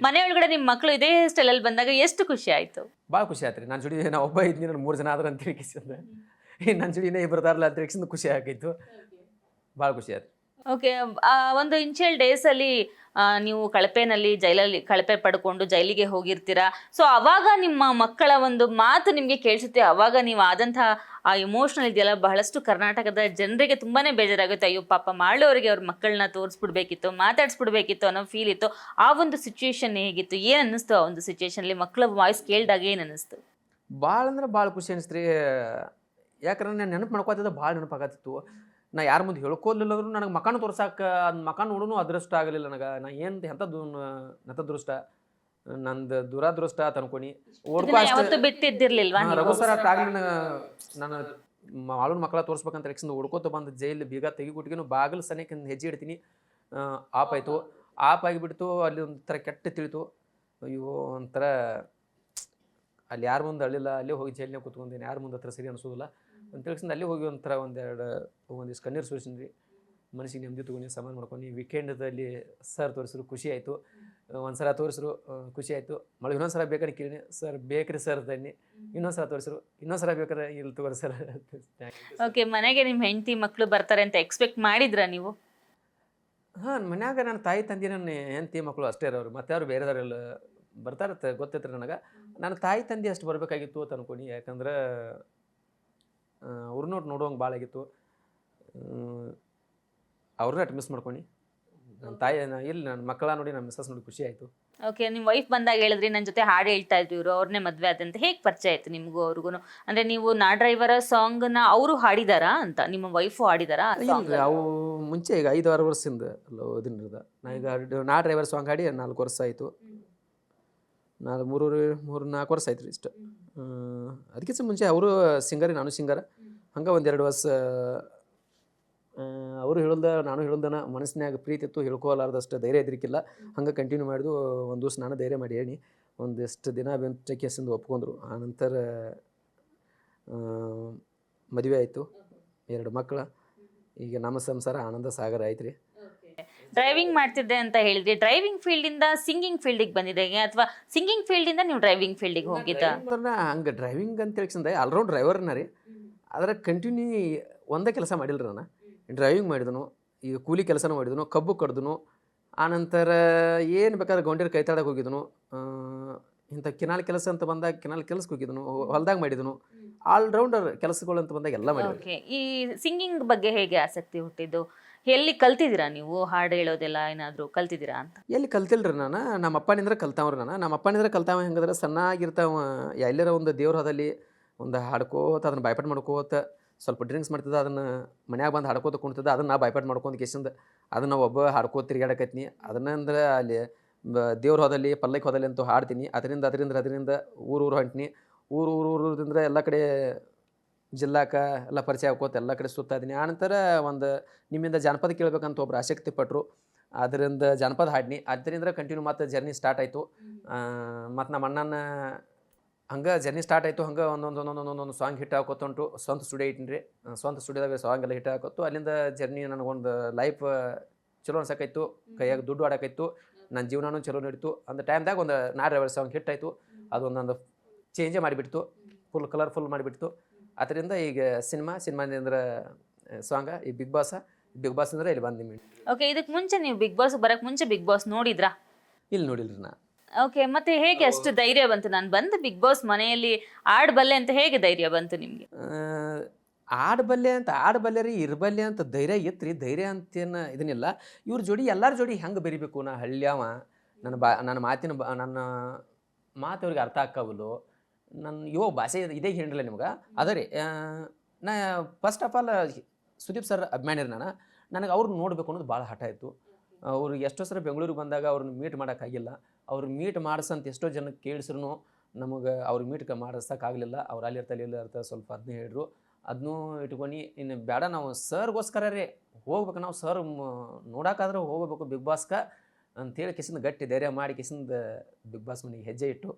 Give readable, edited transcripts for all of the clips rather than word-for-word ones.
ಮನೆ ಒಳಗಡೆ ನಿಮ್ಮ ಮಕ್ಕಳು ಇದೇ ಸ್ಟೈಲಲ್ಲಿ ಬಂದಾಗ ಎಷ್ಟು ಖುಷಿ ಆಯ್ತು? ಭಾಳ ಖುಷಿ ಆಯ್ತು ರೀ. ನನ್ನ ಜೋಡಿ ನಾ ಒಬ್ಬ ಇದ್ದೀನಿ, ನಾನು 3 ಜನ ಆದ್ರೆ ಅಂತ ಕಿಸಿಂದ ನನ್ನ ಜೋಡಿನೇ ಇಬ್ಬರದಾರಲ್ಲ ಅಂತ ಕಿಸಿಂದ ಖುಷಿ ಆಗಿತ್ತು, ಭಾಳ ಖುಷಿ ಆಯ್ತು. ಓಕೆ. ಒಂದು ಇನಿಷಿಯಲ್ ಡೇಸಲ್ಲಿ ನೀವು ಕಳಪೆನಲ್ಲಿ ಜೈಲಲ್ಲಿ ಕಳಪೆ ಪಡ್ಕೊಂಡು ಜೈಲಿಗೆ ಹೋಗಿರ್ತೀರಾ. ಸೊ ಅವಾಗ ನಿಮ್ಮ ಮಕ್ಕಳ ಒಂದು ಮಾತು ನಿಮಗೆ ಕೇಳಿಸುತ್ತೆ. ಅವಾಗ ನೀವು ಆದಂತಹ ಆ ಇಮೋಷನಲ್ ಇದೆಯಲ್ಲ, ಬಹಳಷ್ಟು ಕರ್ನಾಟಕದ ಜನರಿಗೆ ತುಂಬಾ ಬೇಜಾರಾಗುತ್ತೆ. ಅಯ್ಯೋ ಪಾಪ ಮಾಡೋರಿಗೆ ಅವ್ರ ಮಕ್ಕಳನ್ನ ತೋರಿಸ್ಬಿಡ್ಬೇಕಿತ್ತು, ಮಾತಾಡಿಸ್ಬಿಡ್ಬೇಕಿತ್ತು ಅನ್ನೋ ಫೀಲ್ ಇತ್ತು. ಆ ಒಂದು ಸಿಚುವೇಶನ್ ಹೇಗಿತ್ತು? ಏನು ಅನ್ನಿಸ್ತು ಆ ಒಂದು ಸಿಚುವೇಶನಲ್ಲಿ ಮಕ್ಕಳ ವಾಯ್ಸ್ ಕೇಳಿದಾಗ ಏನು ಅನ್ನಿಸ್ತು? ಭಾಳ ಅಂದ್ರೆ ಭಾಳ ಖುಷಿ ಅನಿಸ್ತು ರೀ. ಯಾಕಂದ್ರೆ ನಾನು ನೆನಪು ಮಾಡ್ಕೋತಿದ್ದೆ, ಭಾಳ ನೆನಪಾಗತ್ತಿತ್ತು. ನಾ ಯಾರ ಮುಂದೆ ಹೇಳ್ಕೊಲಿಲ್ಲ ಅಂದ್ರೂ ನನಗೆ ಮಕಾನು ತೋರ್ಸಕ್ಕೆ, ಅದು ಮಕ ನೋಡೂ ಅದೃಷ್ಟ ಆಗಲಿಲ್ಲ ನನಗೆ. ನಾ ಏನು ನತದೃಷ್ಟ, ನಂದು ದುರಾದೃಷ್ಟ ಅಂತ ಅನ್ಕೊನಿ. ಯಾವತ್ತೂ ಬಿಟ್ಟಿದ್ದಿರ್ಲಿಲ್ವಾ? ರಘು ಸರ್ ಅಷ್ಟಾಗಲಿ ನಾನು ಮಾಳೂನ್ ಮಕ್ಕಳ ತೋರಿಸ್ಬೇಕಂತ ಎಕ್ಸಿಂದ ಹುಡ್ಕೋತ ಬಂದು ಜೈಲು ಬೀಗ ತೆಗಿಕೊಟ್ಟಿಗೆ ಬಾಗಿಲು ಸನಿಯಕ್ಕೆ ಹೆಜ್ಜೆ ಇಡ್ತೀನಿ. ಆಪ್ ಆಯಿತು, ಆಪ್ ಆಗಿಬಿಡ್ತು. ಅಲ್ಲಿ ಒಂಥರ ಕೆಟ್ಟ ತಿಳಿತು. ಅಯ್ಯೋ ಒಂಥರ ಅಲ್ಲಿ ಯಾರ ಮುಂದೆ ಅಳ್ಳಿಲ್ಲ, ಅಲ್ಲೇ ಹೋಗಿ ಜೈಲಿನಾಗ ಕೂತ್ಕೊಂಡೇನೆ, ಯಾರ ಮುಂದೆ ಹತ್ರ ಸರಿ ಅನಿಸೋದಿಲ್ಲ ಅಂತ ತಿಳಿಸಿದ ಅಲ್ಲೇ ಹೋಗಿ ಒಂಥರ ಒಂದಿಷ್ಟು ಕಣ್ಣೀರು ಸುರಿಸಿನಿ ರೀ. ಮನಸ್ಸಿಗೆ ನೆಮ್ಮದಿ ತೊಗೊಂಡು ಸಮಾನ ಮಾಡ್ಕೊಂಡು ವೀಕೆಂಡದಲ್ಲಿ ಸರ್ ತೋರಿಸಿದ್ರು, ಖುಷಿ ಆಯಿತು. ಒಂದು ಸಲ ತೋರಿಸಿದ್ರು, ಖುಷಿ ಆಯಿತು. ಮಳೆ ಇನ್ನೊಂದು ಸಲ ಬೇಕಾದ್ರೆ ಕೇಳಿ, ಸರ್ ಬೇಕ್ರಿ ಸರ್ ತನ್ನಿ. ಇನ್ನೊಂದು ಸಲ ತೋರಿಸಿದ್ರು, ಇನ್ನೊಂದು ಸಲ ಬೇಕಾದ್ರೆ ಇಲ್ಲಿ ತಗೋರಿ ಸರ್. ಓಕೆ. ಮನೆಗೆ ನಿಮ್ಮ ಹೆಂಡತಿ ಮಕ್ಕಳು ಬರ್ತಾರೆ ಅಂತ ಎಕ್ಸ್ಪೆಕ್ಟ್ ಮಾಡಿದ್ರಾ ನೀವು? ಹಾಂ, ಮನ್ಯಾಗ ನನ್ನ ತಾಯಿ ತಂದೆ ನನ್ನ ಹೆಂಡತಿ ಮಕ್ಕಳು ಅಷ್ಟೇ ಇರೋರು, ಮತ್ತೆ ಯಾರು ಬೇರೆದವರೆಲ್ಲ ಬರ್ತಾರತ್ತೆ ಗೊತ್ತೈತ್ರಿ ನನಗೆ. ನನ್ನ ತಾಯಿ ತಂದೆ ಅಷ್ಟು ಬರಬೇಕಾಗಿತ್ತು ಅಂತ ಅನ್ಕೊನಿ. ಯಾಕಂದ್ರೆ ಅವ್ರನ್ನೂ ನೋಡುವಂಗೆ ಭಾಳ ಆಗಿತ್ತು. ಅವ್ರನ್ನ ಅಟ್ ಮಿಸ್ ಮಾಡ್ಕೊಂಡು ನನ್ನ ತಾಯಿ ಇಲ್ಲಿ ನನ್ನ ಮಕ್ಕಳ ನೋಡಿ, ನನ್ನ ಮಿಸ್ಸಸ್ ನೋಡಿ ಖುಷಿ ಆಯಿತು. ಓಕೆ. ನಿಮ್ಮ ವೈಫ್ ಬಂದಾಗ ಹೇಳಿದ್ರಿ ನನ್ನ ಜೊತೆ ಹಾಡು ಹೇಳ್ತಾ ಇದ್ರು ಇವರು, ಅವ್ರನ್ನೇ ಮದುವೆ ಆದಂತೆ. ಹೇಗೆ ಪರಿಚಯ ಆಯಿತು ನಿಮಗೂ ಅವ್ರಿಗೂ? ಅಂದರೆ ನೀವು ನಾ ಡ್ರೈವರ ಸಾಂಗ್ನ ಅವರು ಹಾಡಿದಾರಾ ಅಂತ, ನಿಮ್ಮ ವೈಫು ಹಾಡಿದಾರಾ? ಇಲ್ಲ, ಅವು ಮುಂಚೆ ಈಗ 5-6 ವರ್ಷದಿಂದ ಇದನ್ನಿರ್ದ. ನಾ ಈಗ ನಾ ಡ್ರೈವರ್ ಸಾಂಗ್ ಹಾಡಿ 4 ವರ್ಷ ಆಯಿತು. 3-4 ವರ್ಷ ಆಯ್ತು ರೀ ಇಷ್ಟು. ಅದಕ್ಕಿಂತ ಮುಂಚೆ ಅವರು ಸಿಂಗರ್, ನಾನು ಸಿಂಗರ್. ಹಂಗೆ 1-2 ವರ್ಷ ಅವರು ಹೇಳ್ದ, ನಾನು ಹೇಳ್ದನ. ಮನಸ್ಸಿನಾಗ ಪ್ರೀತಿ ಇತ್ತು, ಹೇಳ್ಕೊಲಾರ್ದಷ್ಟು ಧೈರ್ಯ ಇದ್ರಿಕಿಲ್ಲ. ಹಂಗೆ ಕಂಟಿನ್ಯೂ ಮಾಡಿದು. ಒಂದು ದಿವಸ ನಾನು ಧೈರ್ಯ ಮಾಡಿ ಹೇಳಿ ಒಂದಿಷ್ಟು ದಿನ ಬೆಂಚ ಕೇಸಿಂದ ಒಪ್ಕೊಂಡ್ರು. ಆನಂತರ ಮದುವೆ ಆಯಿತು, 2 ಮಕ್ಕಳು. ಈಗ ನಮ್ಮ ಸಂಸಾರ ಆನಂದ ಸಾಗರ ಆಯ್ತು ರೀ. ಡ್ರೈವಿಂಗ್ ಮಾಡ್ತಿದ್ದೆ ಅಂತ ಹೇಳಿದ್ರಿ. ಡ್ರೈವಿಂಗ್ ಫೀಲ್ಡಿಂದ ಸಿಂಗಿಂಗ್ ಫೀಲ್ಡಿಗೆ ಬಂದಿದೆ ಅಥವಾ ಸಿಂಗಿಂಗ್ ಫೀಲ್ಡಿಂದ ನೀವು ಡ್ರೈವಿಂಗ್ ಫೀಲ್ಡಿಗೆ ಹೋಗಿದ್ದ? ಹಂಗೆ ಡ್ರೈವಿಂಗ್ ಅಂತ ಹೇಳಿಸಿಂದ ಆಲ್ರೌಂಡ್ ಡ್ರೈವರ್ನ ರೀ. ಆದರೆ ಕಂಟಿನ್ಯೂ ಒಂದೇ ಕೆಲಸ ಮಾಡಿಲ್ರಿ. ನಾನು ಡ್ರೈವಿಂಗ್ ಮಾಡಿದನು, ಈಗ ಕೂಲಿ ಕೆಲಸನೂ ಮಾಡಿದನು, ಕಬ್ಬು ಕಡ್ದನು. ಆನಂತರ ಏನು ಬೇಕಾದ್ರೆ ಗೌಂಡಿಯರ್ ಕೈತಾಡಕ್ಕೆ ಹೋಗಿದ್ದನು. ಇಂಥ ಕೆನಾಲ್ ಕೆಲಸ ಅಂತ ಬಂದಾಗ ಕೆನಾಲ್ ಕೆಲಸಕ್ಕೆ ಹೋಗಿದ್ದನು, ಹೊಲ್ದಾಗ ಮಾಡಿದನು. ಆಲ್ರೌಂಡರ್ ಕೆಲಸಗಳು ಅಂತ ಬಂದಾಗ ಎಲ್ಲ ಮಾಡಿದ್ವಿ. ಓಕೆ. ಈ ಸಿಂಗಿಂಗ್ ಬಗ್ಗೆ ಹೇಗೆ ಆಸಕ್ತಿ ಹುಟ್ಟಿದ್ದು? ಎಲ್ಲಿ ಕಲ್ತಿದ್ದೀರಾ ನೀವು? ಹಾಡು ಹೇಳೋದೆಲ್ಲ ಏನಾದರೂ ಕಲ್ತಿದ್ದೀರಾ ಅಂತ? ಎಲ್ಲಿ ಕಲ್ತಿಲ್ರಿ ನಾನು, ನಮ್ಮ ಅಪ್ಪನಿಂದ್ರ ಕಲ್ತಾವ್ರಿ. ನಮ್ಮ ಅಪ್ಪನಿಂದ್ರ ಕಲ್ತಾವ ಹೆಂಗಂದ್ರೆ, ಸಣ್ಣಾಗಿರ್ತಾವ ಎಲ್ಲರ ಒಂದು ದೇವ್ರ ಹೋದಲ್ಲಿ ಒಂದು ಹಾಡ್ಕೋತ ಅದನ್ನು ಬಾಯ್ಪಾಟ್ ಮಾಡ್ಕೋತ, ಸ್ವಲ್ಪ ಡ್ರಿಂಕ್ಸ್ ಮಾಡ್ತಿದ್ದ, ಅದನ್ನು ಮನ್ಯಾಗ ಬಂದು ಹಾಡ್ಕೋತ ಕುಣ್ತಿದ್ದ. ಅದನ್ನು ನಾ ಬಾಯ್ಪಾಟ್ ಮಾಡ್ಕೊಂಡು ಕೇಸಿಂದ ಅದನ್ನು ಒಬ್ಬ ಹಾಡ್ಕೋತ ತಿರ್ಗಾಡಕತ್ನಿ. ಅದನ್ನಂದ್ರೆ ಅಲ್ಲಿ ದೇವ್ರ ಹೋದಲ್ಲಿ, ಪಲ್ಲಕ್ಕಿ ಹೋದಲ್ಲಿ ಅಂತೂ ಹಾಡ್ತೀನಿ. ಅದರಿಂದ ಊರು ಹೊಂಟ್ನಿ. ಊರಿಂದ ಎಲ್ಲ ಕಡೆ ಜಿಲ್ಲಾಕ ಎಲ್ಲ ಪರಿಚಯ ಹಾಕೋತ ಎಲ್ಲ ಕಡೆ ಸುತ್ತಾ ಇದ್ದೀನಿ. ಆನಂತರ ಒಂದು ನಿಮ್ಮಿಂದ ಜಾನಪದ ಕೇಳಬೇಕಂತ ಒಬ್ರು ಆಸಕ್ತಿ ಪಟ್ಟರು. ಅದರಿಂದ ಜಾನಪದ ಹಾಡ್ನಿ. ಅದರಿಂದ ಕಂಟಿನ್ಯೂ ಮತ್ತೆ ಜರ್ನಿ ಸ್ಟಾರ್ಟ್ ಆಯಿತು. ಮತ್ತು ನಮ್ಮ ಅಣ್ಣನ ಹಂಗೆ ಜರ್ನಿ ಸ್ಟಾರ್ಟ್ ಆಯಿತು. ಹಂಗೆ ಒಂದೊಂದು ಸಾಂಗ್ ಹಿಟ್ ಹಾಕೋತುಂಟು. ಸ್ವಂತ ಸ್ಟುಡಿಯೋ ಇಟ್ಟಿನಿ ರೀ. ಸ್ವಂತ ಸ್ಟುಡಿಯೋದಾಗ ಸಾಂಗ್ ಎಲ್ಲ ಹಿಟ್ ಹಾಕೋತು. ಅಲ್ಲಿಂದ ಜರ್ನಿ ನನಗೊಂದು ಲೈಫ್ ಚಲೋ ಅನ್ಸಕ್ಕಾಯ್ತು. ಕೈಯಾಗ ದುಡ್ಡು ಆಡೋಕ್ಕಾಯ್ತು. ನನ್ನ ಜೀವನನೂ ಚಲೋ ನಡೀತು. ಅಂದ ಟೈಮ್ದಾಗ ಒಂದು ನಾ ಡ್ರೈವರ್ ಸಾಂಗ್ ಹಿಟ್ ಆಯಿತು. ಅದೊಂದೊಂದು ಚೇಂಜೇ ಮಾಡಿಬಿಡ್ತು, ಫುಲ್ ಕಲರ್ಫುಲ್ ಮಾಡಿಬಿಡ್ತು. ಅದರಿಂದ ಈಗ ಸಿನಿಮಾದಿಂದ ಸಾಂಗ ಈ ಬಿಗ್ ಬಾಸ್ ಅಂದ್ರೆ ಇಲ್ಲಿ ಬಂದು ನಿಮಗೆ. ಓಕೆ. ಇದಕ್ಕೆ ಮುಂಚೆ ನೀವು ಬಿಗ್ ಬಾಸ್ ಬರೋಕ್ಕೆ ಮುಂಚೆ ಬಿಗ್ ಬಾಸ್ ನೋಡಿದ್ರಾ? ಇಲ್ಲಿ ನೋಡಿಲ್ರಿ ನಾ. ಓಕೆ. ಮತ್ತೆ ಹೇಗೆ ಅಷ್ಟು ಧೈರ್ಯ ಬಂತು? ನಾನು ಬಂದು ಬಿಗ್ ಬಾಸ್ ಮನೆಯಲ್ಲಿ ಆಡಬಲ್ಲೆ ಅಂತ ಹೇಗೆ ಧೈರ್ಯ ಬಂತು ನಿಮಗೆ? ಆಡಬಲ್ಲೆ ರೀ, ಇರಬಲ್ಲೆ ಅಂತ ಧೈರ್ಯ ಇತ್ತು ರೀ. ಧೈರ್ಯ ಅಂತೇನು ಇದನ್ನಿಲ್ಲ. ಇವ್ರ ಜೋಡಿ ಎಲ್ಲರ ಜೋಡಿ ಹೆಂಗೆ ಬೆರಿಬೇಕು? ನಾ ಹಳ್ಳಿಯವ, ನನ್ನ ಮಾತು ಅವ್ರಿಗೆ ಅರ್ಥ ಆಕ್ಕವಲ್ಲು. ನನ್ನ ಭಾಷೆ ಇದೇ ಹೇಳಿಲ್ಲ ನಿಮ್ಗೆ. ಅದೇ ರೀ, ನಾ first of all Sudeep sir ಅಭಿಮಾನಿ ರೀ. ನನಗೆ ಅವ್ರನ್ನ ನೋಡಬೇಕು ಅನ್ನೋದು ಭಾಳ ಹಠ ಇತ್ತು. ಅವ್ರು ಎಷ್ಟೋ ಸಲ ಬೆಂಗಳೂರಿಗೆ ಬಂದಾಗ ಅವ್ರನ್ನ ಮೀಟ್ ಮಾಡೋಕ್ಕಾಗಿಲ್ಲ. ಅವ್ರು ಮೀಟ್ ಮಾಡಿಸಂತ ಎಷ್ಟೋ ಜನಕ್ಕೆ ಕೇಳಿಸ್ರು ನಮಗೆ ಅವ್ರಿಗೆ ಮೀಟ್ ಮಾಡಿಸೋಕ್ಕಾಗಲಿಲ್ಲ. ಅವ್ರು ಅಲ್ಲಿರ್ತಾ ಸ್ವಲ್ಪ ಅದನ್ನೇ ಹೇಳಿದ್ರು. ಅದನ್ನೂ ಇಟ್ಕೊಂಡು ಇನ್ನು ಬೇಡ, ನಾವು ಸರ್ಗೋಸ್ಕರ ರೀ ಹೋಗ್ಬೇಕು, ನಾವು ಸರ್ ನೋಡೋಕ್ಕಾದ್ರೆ ಹೋಗಬೇಕು ಬಿಗ್ ಬಾಸ್ಗೆ ಅಂತೇಳಿ ಕಿಸಿಂದ ಗಟ್ಟಿ ಧೈರ್ಯ ಮಾಡಿ ಕಿಸಿಂದ ಬಿಗ್ ಬಾಸ್ ಮನೆಗೆ ಹೆಜ್ಜೆ ಇಟ್ಟು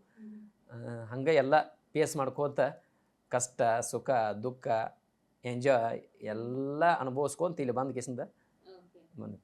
ಹಂಗೆ ಎಲ್ಲ ಫೇಸ್ ಮಾಡ್ಕೋತ ಕಷ್ಟ ಸುಖ ದುಃಖ ಎಂಜಾಯ್ ಎಲ್ಲ ಅನುಭವಿಸ್ಕೊಂತ ಇಲ್ಲಿ ಬಂದು ಕಿಸಿಂದ ಬಂದು